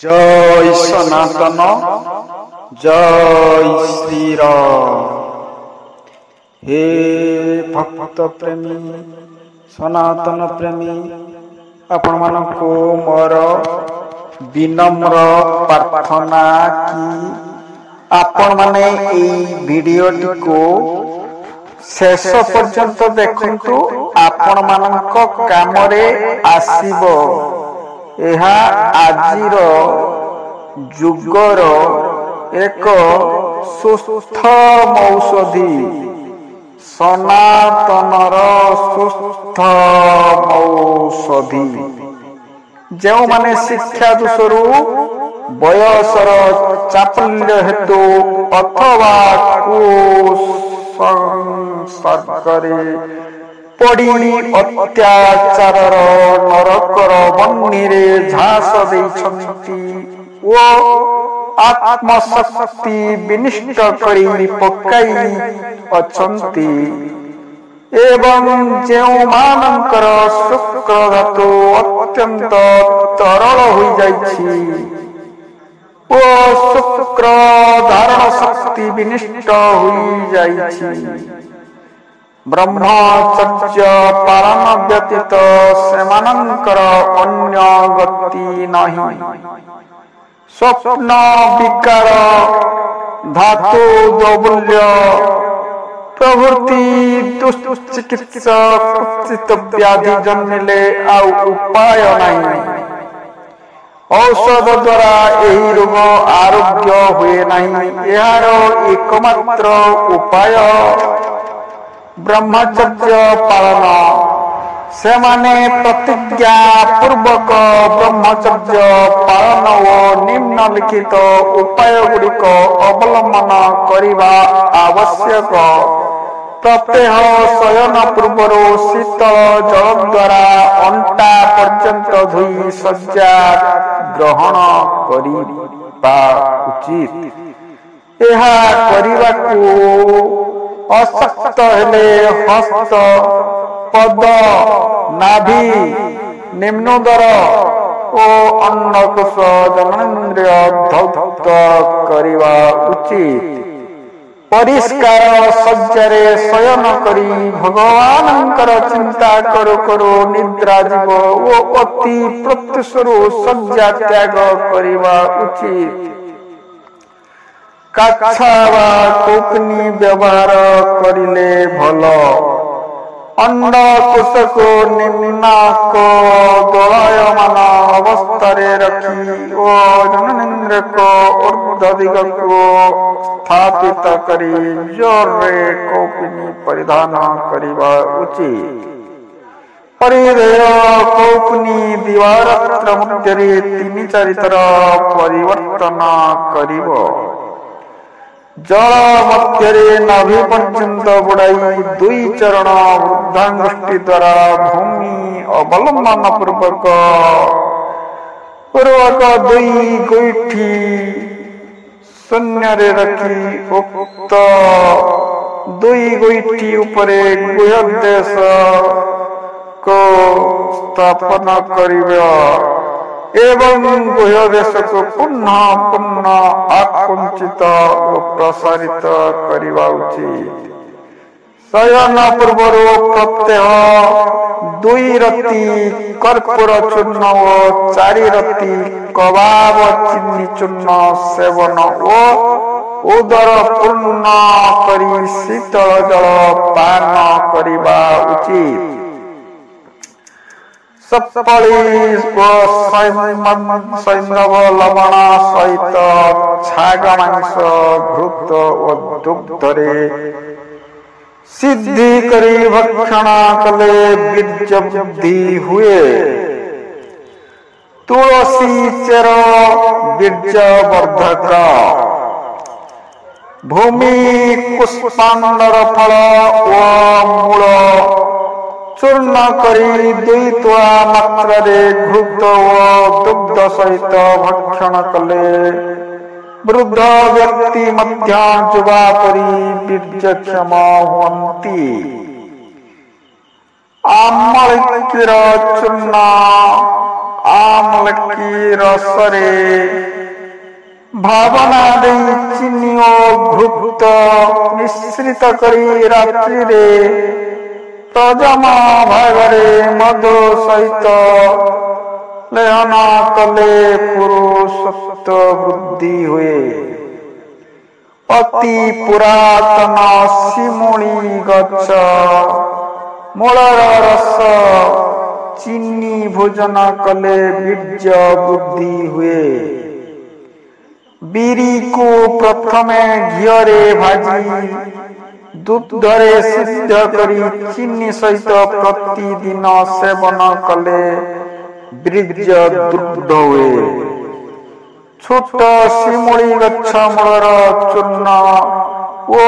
जय सनातन जय श्री राम। हे भक्त प्रेमी सनातन प्रेमी आपण मानकु मोर विनम्र प्रार्थना कि आपण माने एई वीडियोटी को शेष पर्यंत देखंतु। आपण मानक कामरे आसीबो। एहा आजिर जुगर एक सुस्थ औषधि, सनातनर सुस्थ औषधि। जो माने शिक्षा दोषरु बयसर चापल्य हेतु अथवा कुसंसर्गरे पड़ी अत्याचार नरकर बन्नीरे झास देइछन्ति ओ आत्मशक्ति विनिष्ट करी पकाई अछन्ति। एवं जेउ मानकर शुक्र धातु अत्यंत तरल होई जाइछि ओ शुक्र धारण शक्ति विनिष्ट होई जाइछि। ब्रह्मचर्य पालन व्यतीत सेमानंकर अन्य गति नहीं। स्वप्न विकार धातु दौर्बल्य प्रवृत्ति दुश्चिकित्सा कुचित व्याधि जन्मिले आउ उपाय नहीं। औषध द्वारा यही रोग आरोग्य हुए नहीं। यार एकमात्र उपाय ब्रह्मचर्य पालन। से माने प्रतिज्ञा पूर्वक ब्रह्मचर्य पालन और निम्नलिखित उपाय गुड़िक अवलंबन करने आवश्यक। प्रत्यह शयन पूर्व शीतल जल द्वारा अंटा पर्यंत धोई शय्या ग्रहण करने उचित। यह करने अशक्त हेले हस्त पद नाभि निम्नोदर ओ अन्नकोश जननेन्द्रिय धौत करिवा उचित। परिष्कार शय्यारे शयन करी भगवानंकर चिंता करू करू निद्रा जीव ओ अति प्रत्युषरु शय्या त्याग करिवा उचित। काछा वा कोकनी व्यवहार करिले भल। अंड कोशको निम्नाक दोलायमान अवस्थारे रखी ओ जननेन्द्रिय को ऊर्ध्वदिग को स्थापित करी जोरे कोकनी परिधान करिवा उचित। परिधेय कोकनी दिवारात्र मध्यरे 3-4 थर परिवर्तन करिवो। जल मध्यरे नाभि पर्यंत बुड़ाई 2 चरण वृद्धांगुष्टि द्वारा भूमि अवलंबन पूर्वक 2 गोइठी शून्य रखी उक्त 2 गोइठी उपरे गुह्यदेश को स्थापन करिबा एवं गुह्यदेश को पुनः पुनः आकुंचित और प्रसारित करिवा उचित। शयन पूर्वर प्रत्यह 2 रति कर्पूर चूर्ण और 4 रति कबाब चीनी चूर्ण सेवन और उदर पूर्ण करी शीतल जल पान करिवा उचित। सप्तली सैंधव लवण सहित छाग मांस घृत और दुग्धरे सिद्धि करी भक्षण कले बीज बुद्धि हुए। तुलसी चेर बीज वर्धक। भूमि पुष्पांडर फल व मूल चूर्ण करी 2 तुआ मात्रे घृत व दुग्ध सहित भक्षण कले वृद्ध व्यक्ति मध्य जुवा परी बीर्यक्षम हुअन्ति। आमलिकीर चूर्ण আমলকি রসরে ভাবনা দেই চিনি ও ঘৃত মিশ্রিত করি রাত্রিরে প্রজমা ভাগরে মধু সহিত লেহন কলে পুরুষত্ব বৃদ্ধি ହୁଏ। অতি পুরাতন শিমুଳି গଛ মূଳର ରସ ଚିନି ଭୋଜନ କଲେ ବୀର୍ଯ୍ୟ ବୃଦ୍ଧି ହୁଏ। ବିରିକୁ ପ୍ରଥମେ ଘିଅରେ ଭାଜି ଦୁଗ୍ଧରେ ସିଦ୍ଧ କରି ଚିନି ସହିତ ପ୍ରତିଦିନ ସେବନ କଲେ ବୀର୍ଯ୍ୟ ଦୃଢ଼ ହୁଏ। ଛୋଟ ଶିମୁଳି ଗଛ ମୂଳର ଚୂର୍ଣ୍ଣ ଓ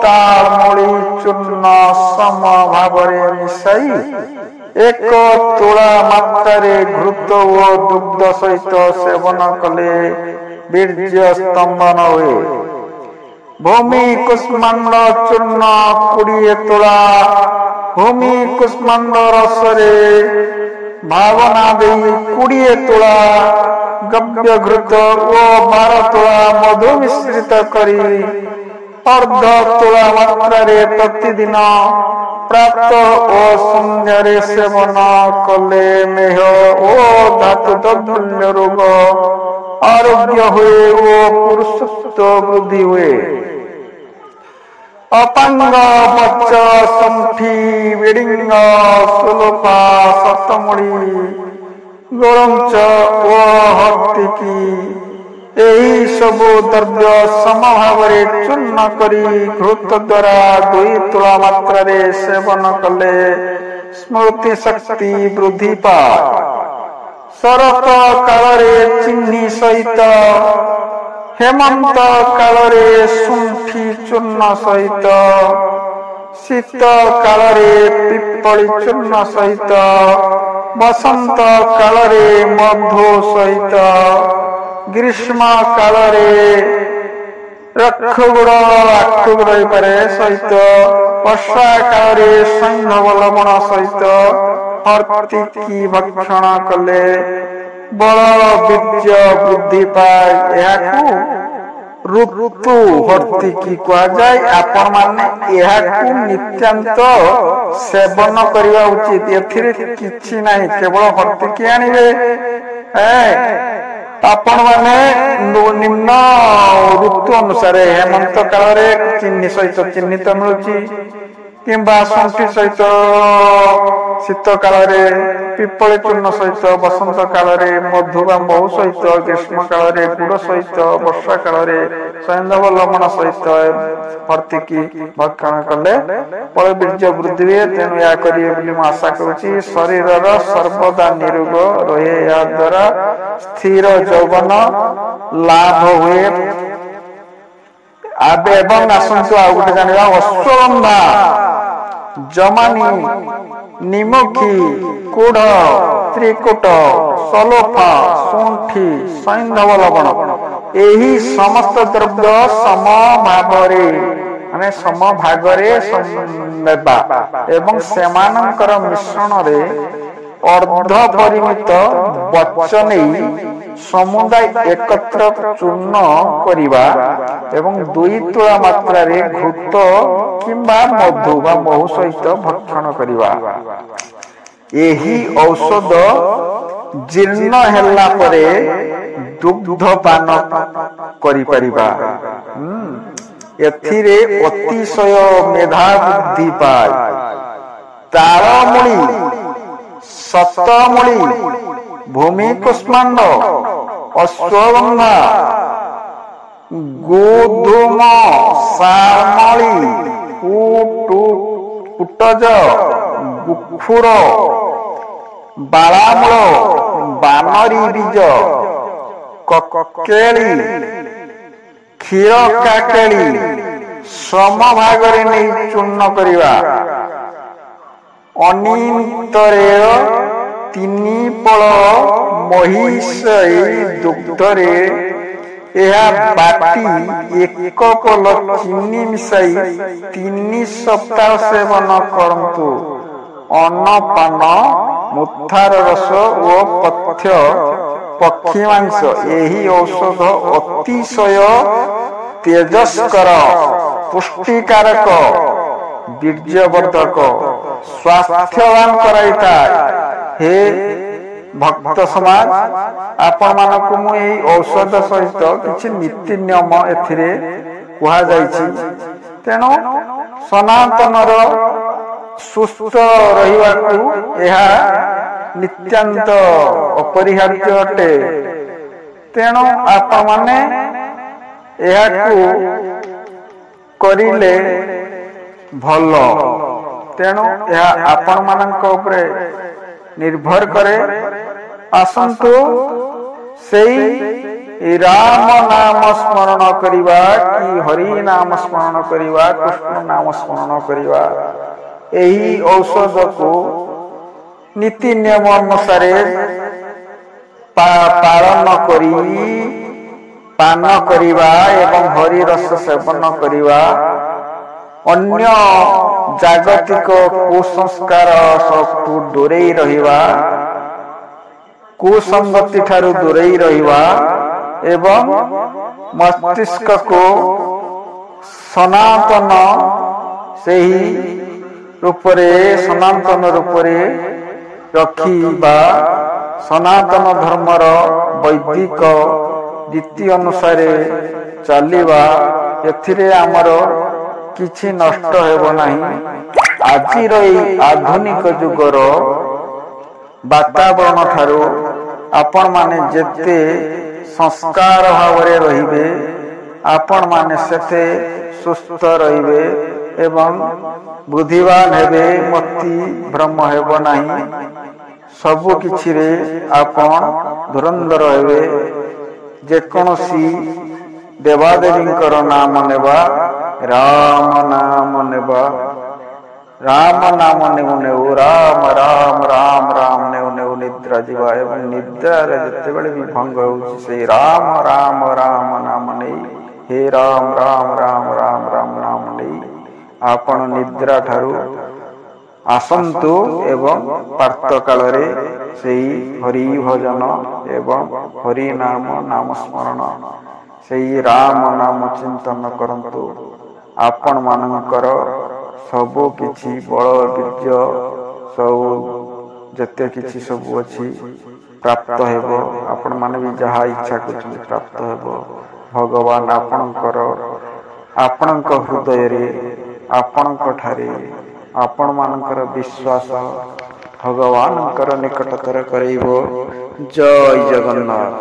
ତାଳମୂଳି ଚୂର୍ଣ୍ଣ ସମ ଭାବରେ ମିଶାଇ 1 ତୁଳା ମାତ୍ରାରେ ଘୃତ ଓ ଦୁଗ୍ଧ ସହିତ ସେବନ କଲେ ବୀର୍ଯ୍ୟ ସ୍ତମ୍ଭନ ହୁଏ। ଭୂମି କୁଷ୍ମାଣ୍ଡ ଚୂର୍ଣ୍ଣ 20 ତୁଳା ଭୂମି କୁଷ୍ମାଣ୍ଡ ରସରେ ଭାବନା ଦେଇ 20 ତୁଳା ଗବ୍ୟ ଘୃତ ଓ 12 ତୁଳା ମଧୁ ମିଶ୍ରିତ କରି ଅର୍ଦ୍ଧ ତୁଳା ମାତ୍ରାରେ ପ୍ରତିଦିନ ପ୍ରାତ ଓ ସନ୍ଧ୍ୟାରେ ସେବନ କଲେ ମେହ ଓ ଧାତୁ ଦୌର୍ବଲ୍ୟ ରୋଗ ଆରୋଗ୍ୟ ହୁଏ ଓ ପୁରୁଷତ୍ୱ ବୃଦ୍ଧି ହୁଏ। ଅପାଙ୍ଗ ପଚ ସଣ୍ଠି ବେଡିଙ୍ଗ ସୁଲଫା ସତମୁଳି ଗୋଳଞ୍ଚ ଓ ହର୍ତ୍ତିକି ଏହି ସବୁ ଦ୍ରବ୍ୟ ସମଭାବରେ ଚୂର୍ଣ୍ଣ କରି ଘୃତ ଦ୍ୱାରା 2 ତୁଳା ମାତ୍ରାରେ ସେବନ କଲେ ସ୍ମୃତି ଶକ୍ତି ବୃଦ୍ଧି ପାଏ। ଶରତ କାଳରେ ଚିହ୍ନି ସହିତ ହେମନ୍ତ କାଳରେ ଶୁଣ୍ଠି ଚୂର୍ଣ୍ଣ ସହିତ ଶୀତ କାଳରେ ପିପଳି ଚୂର୍ଣ୍ଣ ସହିତ ବସନ୍ତ କାଳରେ ମଧୁ ସହିତ ଗ୍ରୀଷ୍ମ କାଳରେ ରକ୍ଷଗୁଡ଼ ଆଖୁଗୁଡ଼ ହେଇପାରେ ସହିତ ବର୍ଷା କାଳରେ ସୈନ୍ଧବ ଲବଣ ସହିତ ହର୍ତ୍ତିକି ଭକ୍ଷଣ କଲେ ବଳ ବୀର୍ଯ୍ୟ ବୃଦ୍ଧି ପାଏ। ଏହାକୁ ଋତୁ ହର୍ତ୍ତିକି କୁହାଯାଏ। ଆପଣ ମାନେ ଏହାକୁ ନିତ୍ୟାନ୍ତ ସେବନ କରିବା ଉଚିତ। ଏଥିରେ କିଛି ନାହିଁ, କେବଳ ହର୍ତ୍ତିକି ଆଣିବେ। ଆପଣ ମାନେ ନିମ୍ନ ଋତୁ ଅନୁସାରେ ହେମନ୍ତ କାଳରେ ଚିନି ସହିତ ଚିନି ତ ମିଳୁଛି, କିମ୍ବା ଶୁଣ୍ଠି ସହିତ ଶୀତ କାଳରେ ପିପଳି ଚୂର୍ଣ୍ଣ ସହିତ ବସନ୍ତ କାଳରେ ମଧୁ ବା ମହୁ ସହିତ ଗ୍ରୀଷ୍ମ କାଳରେ ଗୁଡ଼ ସହିତ ବର୍ଷା କାଳରେ ସୈନ୍ଧବ ଲବଣ ସହିତ ହର୍ତ୍ତିକି ଭକ୍ଷଣ କଲେ ବଳ ବୀର୍ଯ୍ୟ ବୃଦ୍ଧି ହୁଏ। ତେଣୁ ଏହା କରିବେ ବୋଲି ମୁଁ ଆଶା କରୁଛି। ଶରୀରର ସର୍ବଦା ନିରୋଗ ରହେ। ଏହା ଦ୍ୱାରା ସ୍ଥିର ଯୌବନ ଲାଭ ହୁଏ। ଏବଂ ଆସନ୍ତୁ ଆଉ ଗୋଟେ ଜାଣିବା। ଅଶ୍ୱଗନ୍ଧା, ଜମାନି, ନିମଖି, କୁଢ, ତ୍ରିକୁଟ, ସଲୋଫା, ଶୁଣ୍ଠି, ସୈନ୍ଧବ ଲବଣ ଏହି ସମସ୍ତ ଦ୍ରବ୍ୟ ସମଭାଗରେ ନେବା ଏବଂ ସେମାନଙ୍କର ମିଶ୍ରଣରେ ଅର୍ଦ୍ଧ ପରିମିତ ବଚ ନେଇ ସମୁଦାୟ ଏକତ୍ର ଚୂର୍ଣ୍ଣ କରିବା ଏବଂ 2 ତୁଳା ମାତ୍ରାରେ ଘୃତ କିମ୍ବା ମଧୁ ବା ମହୁ ସହିତ ଭକ୍ଷଣ କରିବା। ଏହି ଔଷଧ ଜୀର୍ଣ୍ଣ ହେଲା ପରେ ଦୁଗ୍ଧ ପାନ କରିପାରିବା। ଏଥିରେ ଅତିଶୟ ମେଧା ବୃଦ୍ଧି ପାଏ। ତାଳମୂଳି, ଶତମୂଳି, ଭୂମି କୁଷ୍ମାଣ୍ଡ, ଅଶ୍ୱଗନ୍ଧା, ଗୋଧୂମ, ଶାଳମଳି, କୁଟଜ, ଗୁଖୁର, ବାଳାମୂଳ, ବାନରୀ ବୀଜ, କକେଳି, କ୍ଷୀର କାକେଳି ସମଭାଗରେ ନେଇ ଚୂର୍ଣ୍ଣ କରିବା। ଅନିନ୍ତରେୟ 3 ପଳ ମହିଷଇ ଦୁଗ୍ଧରେ ଏହା ବାଟି 1 ପଲ ଚିନି ମିଶାଇ 3 ସପ୍ତାହ ସେବନ କରନ୍ତୁ। ଅନ୍ନପାନ ମୁଥାର ରସ ଓ ପଥ୍ୟ ପକ୍ଷୀ ମାଂସ। ଏହି ଔଷଧ ଅତିଶୟ ତେଜସ୍କର, ପୁଷ୍ଟିକାରକ, ବୀର୍ଯ୍ୟବର୍ଦ୍ଧକ, ସ୍ୱାସ୍ଥ୍ୟବାନ କରାଇଥାଏ। ହେ ଭକ୍ତ ସମାଜ, ଆପଣ ମାନଙ୍କୁ ମୁଁ ଏହି ଔଷଧ ସହିତ କିଛି ନୀତି ନିୟମ ଏଥିରେ କୁହାଯାଇଛି। ତେଣୁ ସନାତନର ସୁସ୍ଥ ରହିବାକୁ ଏହା ନିତ୍ୟାନ୍ତ ଅପରିହାର୍ଯ୍ୟ ଅଟେ। ତେଣୁ ଆପଣମାନେ ଏହାକୁ କରିଲେ ଭଲ। ତେଣୁ ଏହା ଆପଣମାନଙ୍କ ଉପରେ ନିର୍ଭର କରେ। ଆସନ୍ତୁ ସେଇ ରାମ ନାମ ସ୍ମରଣ କରିବା କି ହରି ନାମ ସ୍ମରଣ କରିବା, କୃଷ୍ଣ ନାମ ସ୍ମରଣ କରିବା, ଏହି ଔଷଧକୁ ନୀତି ନିୟମ ଅନୁସାରେ ପାଳନ କରି ପାନ କରିବା ଏବଂ ହରି ରସ ସେବନ କରିବା, ଅନ୍ୟ ଜାଗତିକ କୁସଂସ୍କାର ସବୁଠୁ ଦୂରେଇ ରହିବା, କୁସଙ୍ଗତି ଠାରୁ ଦୂରେଇ ରହିବା ଏବଂ ମସ୍ତିଷ୍କକୁ ସନାତନ ସେହି ରୂପରେ ସନାତନ ରୂପରେ ରଖିବା, ସନାତନ ଧର୍ମର ବୈଦିକ ରୀତି ଅନୁସାରେ ଚାଲିବା। ଏଥିରେ ଆମର କିଛି ନଷ୍ଟ ହେବ ନାହିଁ। ଆଜିର ଏହି ଆଧୁନିକ ଯୁଗର ବାତାବରଣ ଠାରୁ ଆପଣମାନେ ଯେତେ ସଂସ୍କାର ଭାବରେ ରହିବେ, ଆପଣମାନେ ସେତେ ସୁସ୍ଥ ରହିବେ ଏବଂ ବୁଦ୍ଧିମାନ ହେବେ, ମତି ଭ୍ରମ ହେବ ନାହିଁ। ସବୁ କିଛିରେ ଆପଣ ଧୁରନ୍ଧର ହେବେ। ଯେକୌଣସି ଦେବାଦେବୀଙ୍କର ନାମ ନେବା, ରାମ ନାମ ନେବା, ରାମ ନାମ ନେଉ ନେଉ ରାମ ରାମ ରାମ ରାମ ନେଉ ନେଉ ନିଦ୍ରା ଯିବା ଏବଂ ନିଦ୍ରାରେ ଯେତେବେଳେ ବି ଭଙ୍ଗ ହେଉଛି ସେଇ ରାମ ରାମ ରାମ ନାମ ନେଇ, ହେ ରାମ ରାମ ରାମ ରାମ ରାମ ନାମ ନେଇ ଆପଣ ନିଦ୍ରା ଠାରୁ ଆସନ୍ତୁ ଏବଂ ପ୍ରାତଃ କାଳରେ ସେଇ ହରି ଭଜନ ଏବଂ ହରି ନାମ ନାମ ସ୍ମରଣ, ସେଇ ରାମ ନାମ ଚିନ୍ତନ କରନ୍ତୁ। ଆପଣ ମାନଙ୍କର ସବୁ କିଛି ବଳ ବୀର୍ଯ୍ୟ ସବୁ ଯେତେ କିଛି ସବୁ ଅଛି ପ୍ରାପ୍ତ ହେବ। ଆପଣମାନେ ବି ଯାହା ଇଚ୍ଛା କରୁଛନ୍ତି ପ୍ରାପ୍ତ ହେବ। ଭଗବାନ ଆପଣଙ୍କ ହୃଦୟରେ ଆପଣଙ୍କ ଠାରେ ଆପଣମାନଙ୍କର ବିଶ୍ୱାସ ଭଗବାନଙ୍କର ନିକଟତର କରାଇବ। ଜୟ ଜଗନ୍ନାଥ।